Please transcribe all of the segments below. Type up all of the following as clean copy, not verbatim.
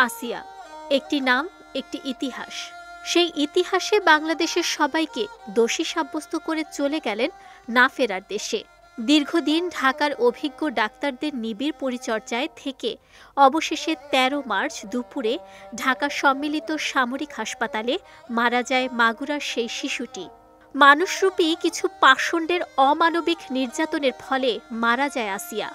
আসিয়া, একটি নাম, একটি ইতিহাস। সেই ইতিহাসে বাংলাদেশের সবাইকে দোষী সাব্যস্ত করে চলে গেলেন না ফেরার দেশে। দীর্ঘদিন ঢাকার অভিজ্ঞ ডাক্তারদের নিবিড় পরিচর্যায় থেকে অবশেষে ১৩ মার্চ দুপুরে ঢাকা সম্মিলিত সামরিক হাসপাতালে মারা যায় মাগুরার সেই শিশুটি। মানুষরূপী কিছু পাষণ্ডের অমানবিক নির্যাতনের ফলে মারা যায় আসিয়া।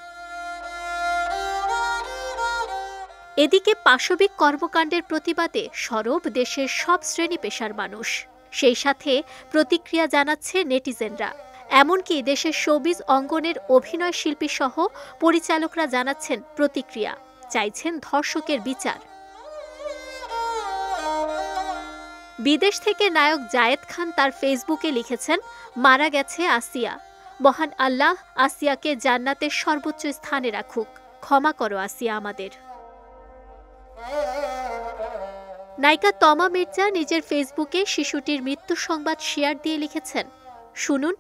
এদিকে পাশবিক কর্মকাণ্ডের প্রতিবাদে সরব দেশের সব শ্রেণী পেশার মানুষ, সেই সাথে প্রতিক্রিয়া জানাচ্ছে নেটিজেনরা। এমনকি দেশের শোবিজ অঙ্গনের অভিনয় শিল্পী সহ পরিচালকরা জানাচ্ছেন প্রতিক্রিয়া, চাইছেন ধর্ষকের বিচার। বিদেশ থেকে নায়ক জায়েদ খান তার ফেসবুকে লিখেছেন, মারা গেছে আসিয়া, মহান আল্লাহ আসিয়াকে জান্নাতের সর্বোচ্চ স্থানে রাখুক, ক্ষমা করো আসিয়া আমাদের। নায়িকা তমা মির্জা নিজের ফেসবুকে শিশুটির মৃত্যু সংবাদ শেয়ার দিয়ে লিখেছেন, শুনুন,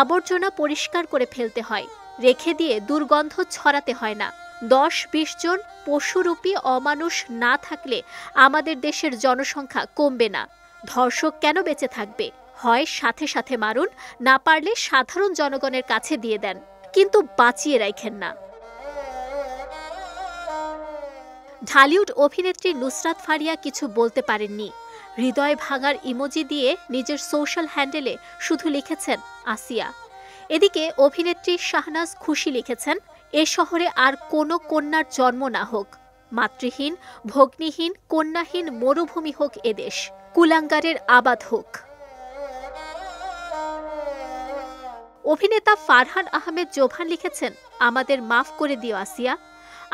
আবর্জনা পরিষ্কার করে ফেলতে হয়, রেখে দিয়ে দুর্গন্ধ ছড়াতে হয় না। ১০-২০ জন পশুরূপী অমানুষ না থাকলে আমাদের দেশের জনসংখ্যা কমবে না। ধর্ষক কেন বেঁচে থাকবে? হয় সাথে সাথে মারুন, না পারলে সাধারণ জনগণের কাছে দিয়ে দেন, কিন্তু বাঁচিয়ে রাখেন না। ঢালিউড অভিনেত্রী নুসরাত ফারিয়া কিছু বলতে পারেননি। হৃদয় ভাঙার ইমোজি দিয়ে নিজের সোশ্যাল হ্যান্ডেলে শুধু লিখেছেন আসিয়া। এদিকে অভিনেত্রী শাহনাজ খুশি লিখেছেন, এ শহরে আর কোনো কন্যার জন্ম না হোক, মাতৃহীন, ভগ্নীহীন, কন্যাহীন মরুভূমি হোক এদেশ, কুলাঙ্গারের আবাদ হোক। অভিনেতা ফারহান আহমেদ জোভান লিখেছেন, আমাদের মাফ করে দিও আসিয়া,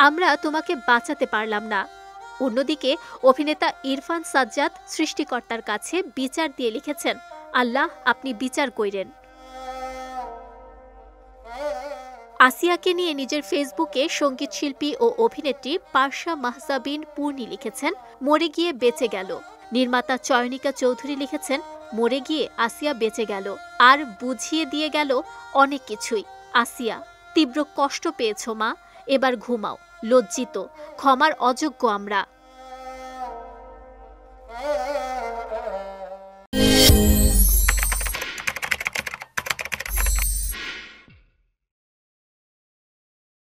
আমরা তোমাকে বাঁচাতে পারলাম না। অন্যদিকে অভিনেতা ইরফান সাজ্জাদ সৃষ্টিকর্তার কাছে বিচার দিয়ে লিখেছেন, আল্লাহ আপনি বিচার কইরেন। আসিয়াকে নিয়ে নিজের ফেসবুকে সঙ্গীত শিল্পী ও অভিনেত্রী পারসা মাহজাবিন পূর্ণি লিখেছেন, মরে গিয়ে বেঁচে গেল। নির্মাতা চয়নিকা চৌধুরী লিখেছেন, মরে গিয়ে আসিয়া বেঁচে গেল, আর বুঝিয়ে দিয়ে গেল অনেক কিছুই। আসিয়া, তীব্র কষ্ট পেয়েছ মা, এবার ঘুমাও, লজ্জিত, ক্ষমার অযোগ্য আমরা।